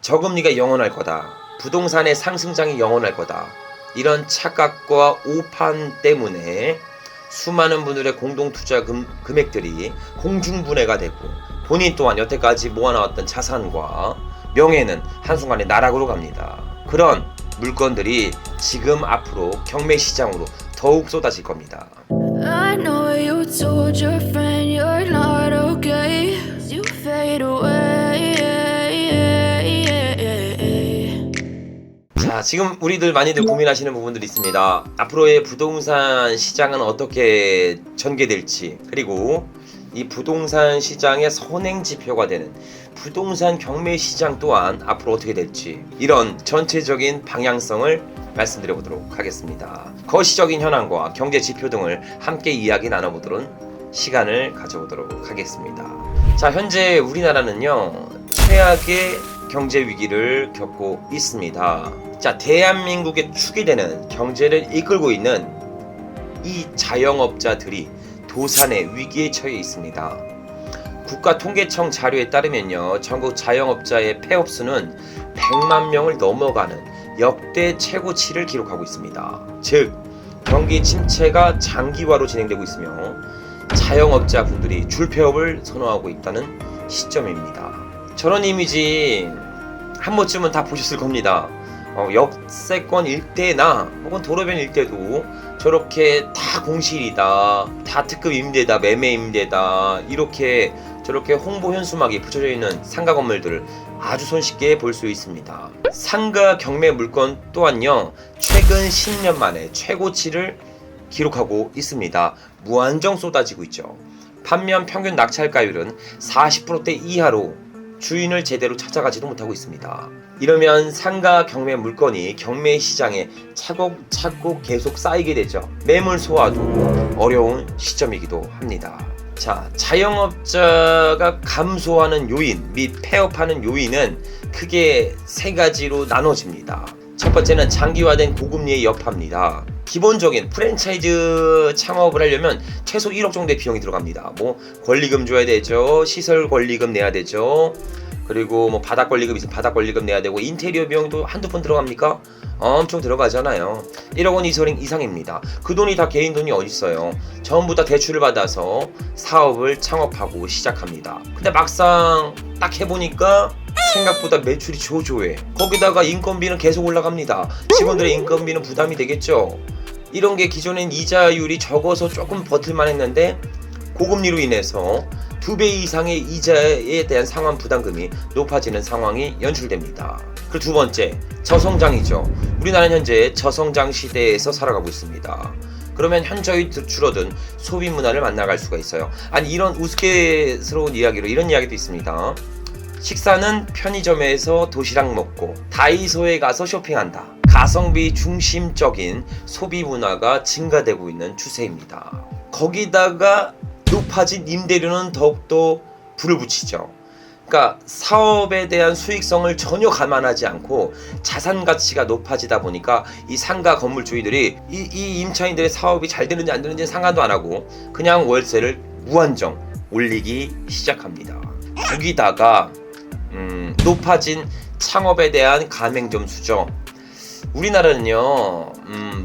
저금리가 영원할 거다. 부동산의 상승장이 영원할 거다. 이런 착각과 오판 때문에 수많은 분들의 공동투자 금액들이 공중분해가 되고 본인 또한 여태까지 모아나왔던 자산과 명예는 한순간에 나락으로 갑니다. 그런 물건들이 지금 앞으로 경매시장으로 더욱 쏟아질 겁니다. I know you told your friend you're not okay. You fade away. 자, 지금 우리들 많이들 고민하시는 부분들이 있습니다. 앞으로의 부동산 시장은 어떻게 전개될지, 그리고 이 부동산 시장의 선행지표가 되는 부동산 경매 시장 또한 앞으로 어떻게 될지, 이런 전체적인 방향성을 말씀드려 보도록 하겠습니다. 거시적인 현황과 경제 지표 등을 함께 이야기 나눠보도록 시간을 가져보도록 하겠습니다. 자, 현재 우리나라는요, 최악의 경제 위기를 겪고 있습니다. 자, 대한민국의 축이 되는 경제를 이끌고 있는 이 자영업자들이 도산의 위기에 처해 있습니다. 국가통계청 자료에 따르면요, 전국 자영업자의 폐업 수는 100만 명을 넘어가는 역대 최고치를 기록하고 있습니다. 즉, 경기 침체가 장기화로 진행되고 있으며 자영업자 분들이 줄폐업을 선호하고 있다는 시점입니다. 저런 이미지 한 번쯤은 다 보셨을 겁니다. 역세권 일대나 혹은 도로변 일대도 저렇게 다 공실이다, 다 특급 임대다, 매매 임대다, 이렇게 저렇게 홍보 현수막이 붙여져 있는 상가 건물들을 아주 손쉽게 볼 수 있습니다. 상가 경매 물건 또한요, 최근 10년 만에 최고치를 기록하고 있습니다. 무한정 쏟아지고 있죠. 반면 평균 낙찰가율은 40%대 이하로 주인을 제대로 찾아가지도 못하고 있습니다. 이러면 상가 경매 물건이 경매 시장에 차곡차곡 계속 쌓이게 되죠. 매물 소화도 어려운 시점이기도 합니다. 자, 자영업자가 감소하는 요인 및 폐업하는 요인은 크게 세 가지로 나눠집니다. 첫 번째는 장기화된 고금리의 여파입니다. 기본적인 프랜차이즈 창업을 하려면 최소 1억 정도의 비용이 들어갑니다. 뭐 권리금 줘야 되죠, 시설 권리금 내야 되죠, 그리고 뭐 바닥 권리금 있으면 바닥 권리금 내야 되고, 인테리어 비용도 한두 푼 들어갑니까? 엄청 들어가잖아요. 1억 원 이상입니다. 그 돈이 다 개인 돈이 어딨어요. 전부 다 대출을 받아서 사업을 창업하고 시작합니다. 근데 막상 딱 해보니까 생각보다 매출이 조조해. 거기다가 인건비는 계속 올라갑니다. 직원들의 인건비는 부담이 되겠죠. 이런 게 기존엔 이자율이 적어서 조금 버틸만 했는데 고금리로 인해서 2배 이상의 이자에 대한 상환 부담금이 높아지는 상황이 연출됩니다. 그리고 두 번째, 저성장이죠. 우리나라는 현재 저성장 시대에서 살아가고 있습니다. 그러면 현저히 줄어든 소비 문화를 만나갈 수가 있어요. 아니, 이런 우스갯스러운 이야기로 이런 이야기도 있습니다. 식사는 편의점에서 도시락 먹고 다이소에 가서 쇼핑한다. 가성비 중심적인 소비 문화가 증가되고 있는 추세입니다. 거기다가 높아진 임대료는 더욱더 불을 붙이죠. 그러니까 사업에 대한 수익성을 전혀 감안하지 않고 자산 가치가 높아지다 보니까 이 상가 건물주의들이 이 임차인들의 사업이 잘 되는지 안 되는지 상관도 안 하고 그냥 월세를 무한정 올리기 시작합니다. 거기다가 높아진 창업에 대한 가맹점 수죠. 우리나라는요,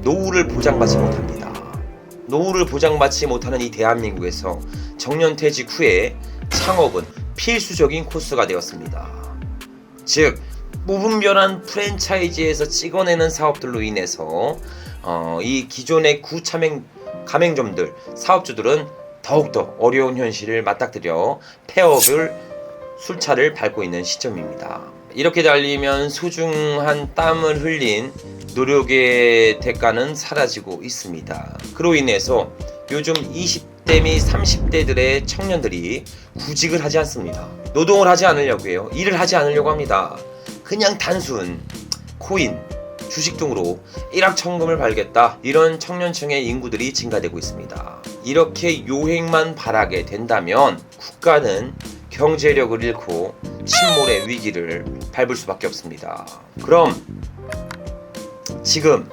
노후를 보장받지 못합니다. 노후를 보장받지 못하는 이 대한민국에서 정년퇴직 후에 창업은 필수적인 코스가 되었습니다. 즉, 무분별한 프랜차이즈에서 찍어내는 사업들로 인해서 이 기존의 가맹점들, 사업주들은 더욱더 어려운 현실을 맞닥뜨려 폐업을 술차를 밟고 있는 시점입니다. 이렇게 달리면 소중한 땀을 흘린 노력의 대가는 사라지고 있습니다. 그로 인해서 요즘 20대 및 30대들의 청년들이 구직을 하지 않습니다. 노동을 하지 않으려고 해요. 일을 하지 않으려고 합니다. 그냥 단순 코인, 주식 등으로 일확천금을 벌겠다, 이런 청년층의 인구들이 증가되고 있습니다. 이렇게 요행만 바라게 된다면 국가는 경제력을 잃고 침몰의 위기를 밟을 수밖에 없습니다. 그럼 지금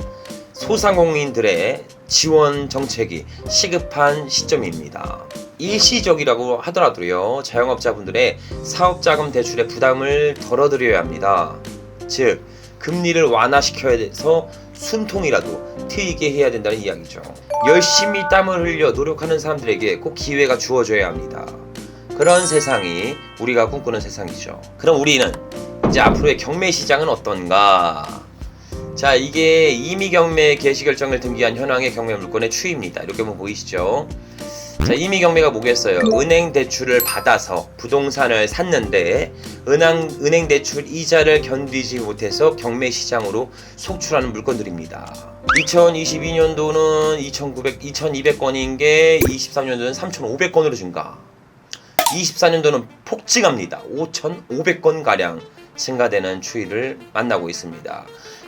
소상공인들의 지원 정책이 시급한 시점입니다. 일시적이라고 하더라도요, 자영업자분들의 사업자금 대출의 부담을 덜어드려야 합니다. 즉 금리를 완화시켜야 해서 숨통이라도 트이게 해야 된다는 이야기죠. 열심히 땀을 흘려 노력하는 사람들에게 꼭 기회가 주어져야 합니다. 그런 세상이 우리가 꿈꾸는 세상이죠. 그럼 우리는 이제 앞으로의 경매 시장은 어떤가? 자, 이게 임의경매 개시 결정을 등기한 현황의 경매 물건의 추이입니다. 이렇게 보면 보이시죠? 자, 임의경매가 뭐겠어요? 은행 대출을 받아서 부동산을 샀는데 은행 대출 이자를 견디지 못해서 경매 시장으로 속출하는 물건들입니다. 2022년도는 2200건인 게 23년도는 3500건으로 증가. 24년도는 폭증합니다. 5500건 가량 증가되는 추이를 만나고 있습니다.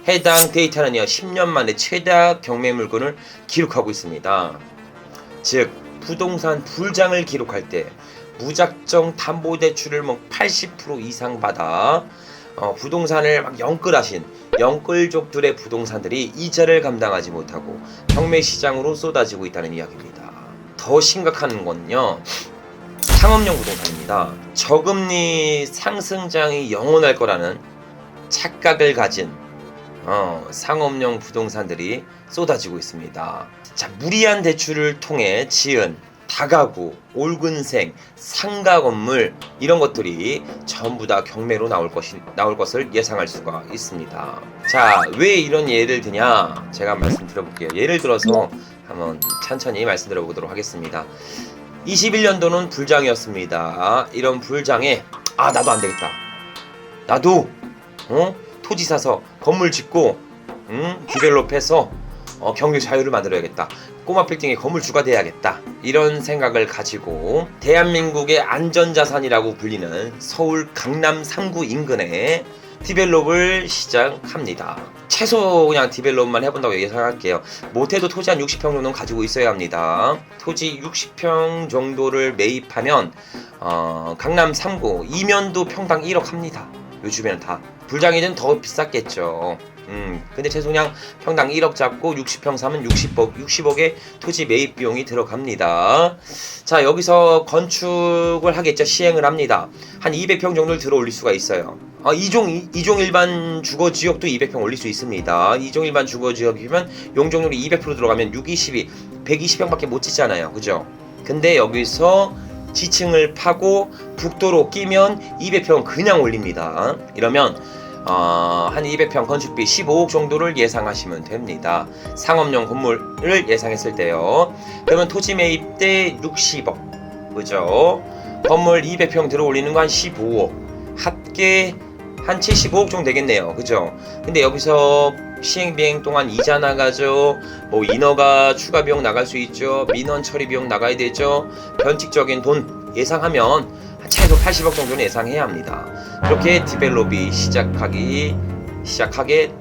해당 데이터는요, 10년 만에 최다 경매 물건을 기록하고 있습니다. 즉 부동산 불장을 기록할 때 무작정 담보대출을 80% 이상 받아 부동산을 막 영끌하신 영끌족들의 부동산들이 이자를 감당하지 못하고 경매 시장으로 쏟아지고 있다는 이야기입니다. 더 심각한 건요, 상업용 부동산입니다. 저금리 상승장이 영원할 거라는 착각을 가진 상업용 부동산들이 쏟아지고 있습니다. 자, 무리한 대출을 통해 지은 다가구, 올근생, 상가 건물 이런 것들이 전부 다 경매로 나올 것을 예상할 수가 있습니다. 자, 왜 이런 예를 드냐? 제가 말씀드려볼게요. 예를 들어서 한번 천천히 말씀드려보도록 하겠습니다. 21년도는 불장이었습니다. 이런 불장에 나도 안 되겠다. 나도 토지 사서 건물 짓고 디벨롭해서 경유 자유를 만들어야겠다. 꼬마 빌딩의 건물주가 돼야겠다. 이런 생각을 가지고 대한민국의 안전자산이라고 불리는 서울 강남 3구 인근에 디벨롭을 시작합니다. 최소 그냥 디벨롭만 해본다고 예상할게요. 못해도 토지 한 60평 정도는 가지고 있어야 합니다. 토지 60평 정도를 매입하면 강남 3구 이면도 평당 1억 합니다. 요즘에는 다 불장이든 더 비쌌겠죠. 근데 최소 그냥 평당 1억 잡고 60평 사면 60억의 토지 매입 비용이 들어갑니다. 자, 여기서 건축을 하겠죠. 시행을 합니다. 한 200평 정도를 들어 올릴 수가 있어요. 2종 일반 주거지역도 200평 올릴 수 있습니다. 2종 일반 주거지역이면 용적률이 200% 들어가면 6, 22, 120평밖에 못 짓잖아요. 그죠? 근데 여기서 지층을 파고 북도로 끼면 200평 그냥 올립니다. 이러면 한 200평 건축비 15억 정도를 예상하시면 됩니다. 상업용 건물을 예상했을 때요. 그러면 토지 매입 때 60억, 그죠? 건물 200평 들어 올리는 거 한 15억, 합계 한 75억 정도 되겠네요. 그죠? 근데 여기서 시행 비행 동안 이자 나가죠. 인허가 추가 비용 나갈 수 있죠. 민원 처리 비용 나가야 되죠. 변칙적인 돈 예상하면 최소 80억 정도는 예상해야 합니다. 그렇게 디벨롭이 시작하게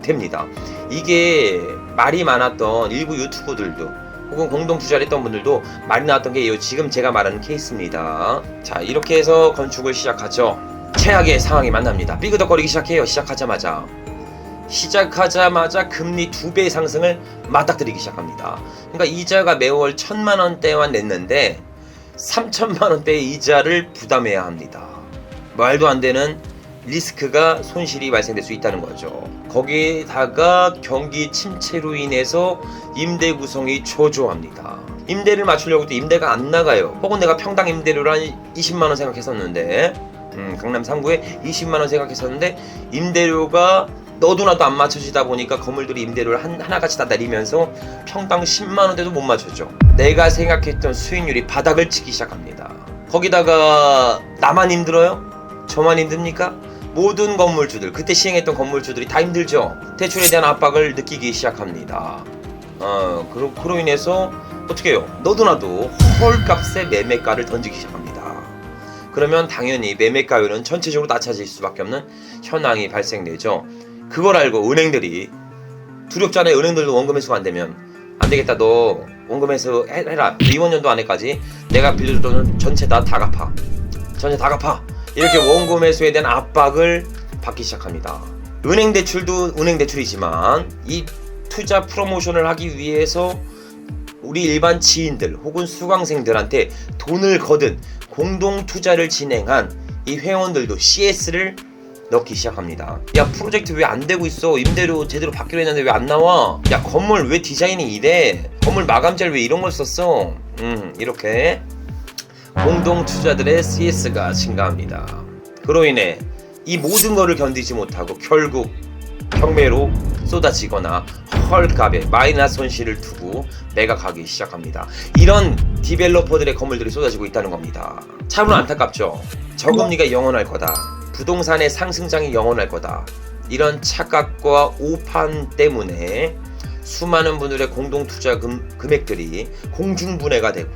됩니다. 이게 말이 많았던 일부 유튜버들도 혹은 공동 투자를 했던 분들도 말이 나왔던 게 지금 제가 말하는 케이스입니다. 자, 이렇게 해서 건축을 시작하죠. 최악의 상황이 만납니다. 삐그덕거리기 시작해요. 시작하자마자 금리 2배 상승을 맞닥뜨리기 시작합니다. 그러니까 이자가 매월 1000만원대만 냈는데 3000만원대의 이자를 부담해야 합니다. 말도 안 되는 리스크가 손실이 발생될 수 있다는 거죠. 거기다가 경기 침체로 인해서 임대 구성이 초조합니다. 임대를 맞추려고 해도 임대가 안 나가요. 혹은 내가 평당 임대료를 한 20만원 생각했었는데 강남 3구에 20만원 생각했었는데 임대료가 너도나도 안 맞춰지다 보니까 건물들이 임대료를 하나같이 다 내리면서 평당 10만원대도 못 맞췄죠. 내가 생각했던 수익률이 바닥을 치기 시작합니다. 거기다가 나만 힘들어요? 저만 힘듭니까? 모든 건물주들, 그때 시행했던 건물주들이 다 힘들죠. 대출에 대한 압박을 느끼기 시작합니다. 그로 인해서 어떻게 해요? 너도나도 헐값의 매매가를 던지기 시작합니다. 그러면 당연히 매매가율은 전체적으로 낮아질 수밖에 없는 현황이 발생되죠. 그걸 알고 은행들이 두렵잖아요. 은행들도 원금 회수가 안 되면 안 되겠다. 너 원금 회수 해라. 이번 연도 안에까지 내가 빌려준 돈은 전체 다 갚아. 이렇게 원금 회수에 대한 압박을 받기 시작합니다. 은행 대출도 은행 대출이지만 이 투자 프로모션을 하기 위해서 우리 일반 지인들 혹은 수강생들한테 돈을 거둔 공동 투자를 진행한 이 회원들도 CS를 넣기 시작합니다. 야, 프로젝트 왜 안 되고 있어? 임대료 제대로 받기로 했는데 왜 안 나와? 야, 건물 왜 디자인이 이래? 건물 마감재를 왜 이런 걸 썼어? 이렇게 공동 투자들의 CS가 증가합니다. 그로 인해 이 모든 것을 견디지 못하고 결국 경매로 쏟아지거나 헐값에 마이너스 손실을 두고 매각하기 시작합니다. 이런 디벨로퍼들의 건물들이 쏟아지고 있다는 겁니다. 참으로 안타깝죠. 저금리가 영원할 거다. 부동산의 상승장이 영원할 거다. 이런 착각과 오판 때문에 수많은 분들의 공동투자 금액들이 공중분해가 되고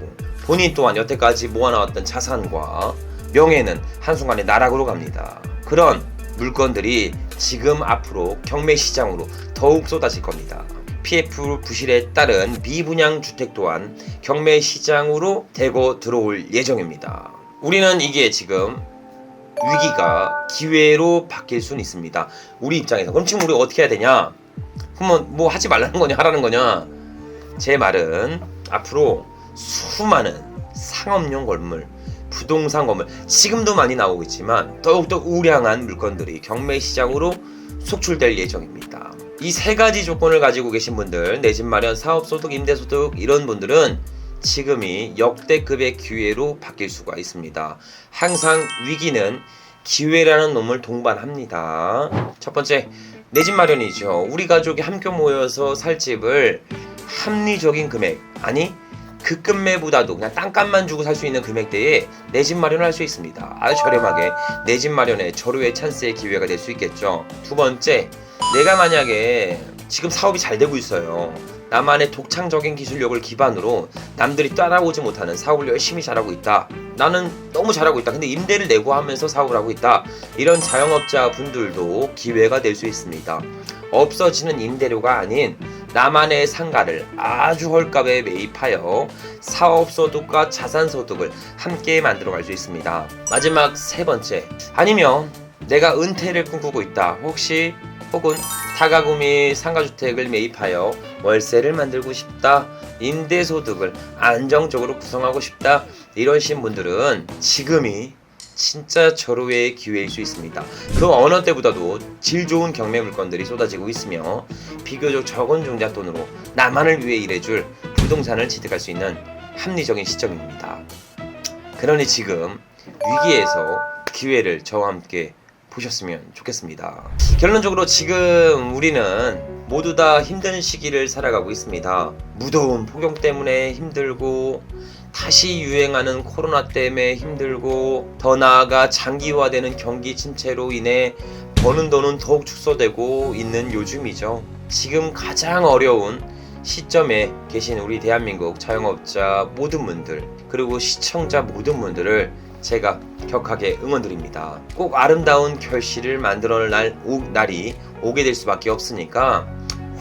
본인 또한 여태까지 모아나왔던 자산과 명예는 한순간에 나락으로 갑니다. 그런 물건들이 지금 앞으로 경매시장으로 더욱 쏟아질 겁니다. PF 부실에 따른 미분양 주택 또한 경매시장으로 대거 들어올 예정입니다. 우리는 이게 지금 위기가 기회로 바뀔 수는 있습니다. 우리 입장에서. 그럼 지금 우리 어떻게 해야 되냐? 그러면 뭐 하지 말라는 거냐 하라는 거냐? 제 말은 앞으로 수많은 상업용 건물, 부동산 건물, 지금도 많이 나오고 있지만 더욱더 우량한 물건들이 경매시장으로 속출될 예정입니다. 이 세 가지 조건을 가지고 계신 분들, 내 집 마련, 사업소득, 임대소득 이런 분들은 지금이 역대급의 기회로 바뀔 수가 있습니다. 항상 위기는 기회라는 놈을 동반합니다. 첫 번째, 내 집 마련이죠. 우리 가족이 함께 모여서 살 집을 합리적인 금액, 아니 그 금매보다도 그냥 땅값만 주고 살 수 있는 금액대에 내 집 마련을 할 수 있습니다. 아주 저렴하게 내 집 마련에 절호의 찬스의 기회가 될 수 있겠죠. 두 번째, 내가 만약에 지금 사업이 잘 되고 있어요. 나만의 독창적인 기술력을 기반으로 남들이 따라오지 못하는 사업을 열심히 잘하고 있다. 나는 너무 잘하고 있다. 근데 임대를 내고 하면서 사업을 하고 있다. 이런 자영업자 분들도 기회가 될 수 있습니다. 없어지는 임대료가 아닌 나만의 상가를 아주 헐값에 매입하여 사업소득과 자산소득을 함께 만들어갈 수 있습니다. 마지막 세 번째, 아니면 내가 은퇴를 꿈꾸고 있다. 혹은 다가구 및 상가주택을 매입하여 월세를 만들고 싶다. 임대소득을 안정적으로 구성하고 싶다. 이러신 분들은 지금이 진짜 절호의 기회일 수 있습니다. 그 어느 때보다도 질 좋은 경매 물건들이 쏟아지고 있으며 비교적 적은 종잣돈으로 나만을 위해 일해줄 부동산을 취득할 수 있는 합리적인 시점입니다. 그러니 지금 위기에서 기회를 저와 함께 보셨으면 좋겠습니다. 결론적으로 지금 우리는 모두 다 힘든 시기를 살아가고 있습니다. 무더운 폭염 때문에 힘들고, 다시 유행하는 코로나 때문에 힘들고, 더 나아가 장기화되는 경기 침체로 인해 버는 돈은 더욱 축소되고 있는 요즘이죠. 지금 가장 어려운 시점에 계신 우리 대한민국 자영업자 모든 분들, 그리고 시청자 모든 분들을 제가 격하게 응원드립니다. 꼭 아름다운 결실을 만들어낼 날이 오게 될 수밖에 없으니까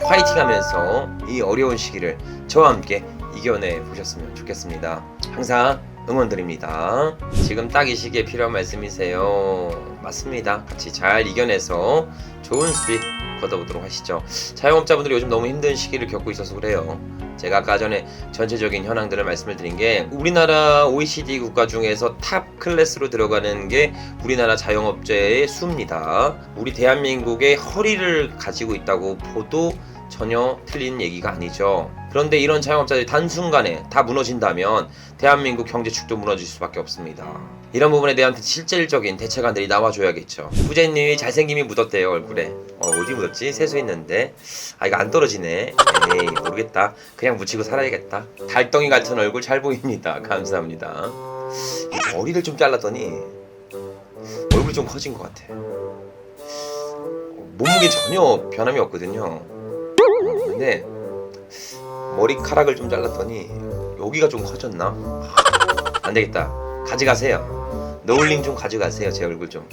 화이팅 하면서 이 어려운 시기를 저와 함께 이겨내 보셨으면 좋겠습니다. 항상 응원드립니다. 지금 딱 이 시기에 필요한 말씀이세요. 맞습니다. 같이 잘 이겨내서 좋은 수익 걷어보도록 하시죠. 자영업자분들이 요즘 너무 힘든 시기를 겪고 있어서 그래요. 제가 아까 전에 전체적인 현황들을 말씀을 드린 게, 우리나라 OECD 국가 중에서 탑 클래스로 들어가는 게 우리나라 자영업자의 수입니다. 우리 대한민국의 허리를 가지고 있다고 보도 전혀 틀린 얘기가 아니죠. 그런데 이런 자영업자들이 단순간에 다 무너진다면 대한민국 경제축도 무너질 수밖에 없습니다. 이런 부분에 대한 실질적인 대책안들이 나와줘야겠죠. 후재님이 잘생김이 묻었대요, 얼굴에. 어디 묻었지? 세수했는데. 이거 안 떨어지네. 에이, 모르겠다. 그냥 묻히고 살아야겠다. 달덩이 같은 얼굴 잘 보입니다. 감사합니다. 이 머리를 좀 잘랐더니 얼굴이 좀 커진 것 같아. 몸무게 전혀 변함이 없거든요. 근데 머리카락을 좀 잘랐더니 여기가 좀 커졌나? 안되겠다. 가져가세요. 너울링 좀 가져가세요. 제 얼굴 좀.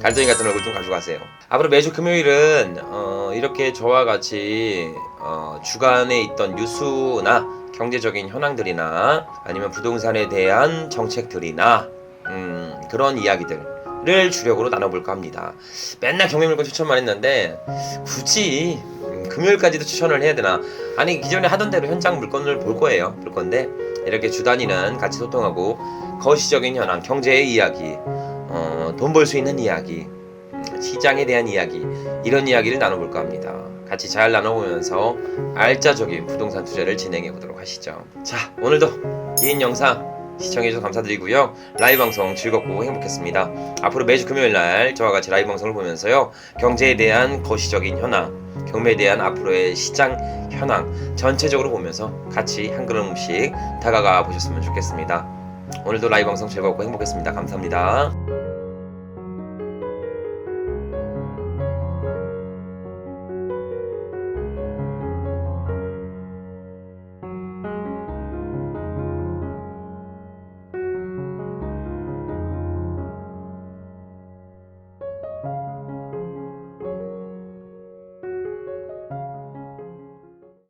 갈등이 같은 얼굴 좀 가져가세요. 앞으로 매주 금요일은 이렇게 저와 같이 주간에 있던 뉴스나 경제적인 현황들이나 아니면 부동산에 대한 정책들이나 그런 이야기들을 주력으로 나눠볼까 합니다. 맨날 경매 물건 추천만 했는데 굳이 금요일까지도 추천을 해야 되나? 아니 기존에 하던 대로 현장 물건을 볼 건데 이렇게 주 단위는 같이 소통하고 거시적인 현황, 경제의 이야기, 돈 벌 수 있는 이야기, 시장에 대한 이야기, 이런 이야기를 나눠볼까 합니다. 같이 잘 나눠보면서 알짜적인 부동산 투자를 진행해 보도록 하시죠. 자, 오늘도 긴 영상 시청해주셔서 감사드리고요. 라이브 방송 즐겁고 행복했습니다. 앞으로 매주 금요일날 저와 같이 라이브 방송을 보면서요, 경제에 대한 거시적인 현황, 경매에 대한 앞으로의 시장 현황 전체적으로 보면서 같이 한 그릇씩 다가가 보셨으면 좋겠습니다. 오늘도 라이브 방송 즐겁고 행복했습니다. 감사합니다.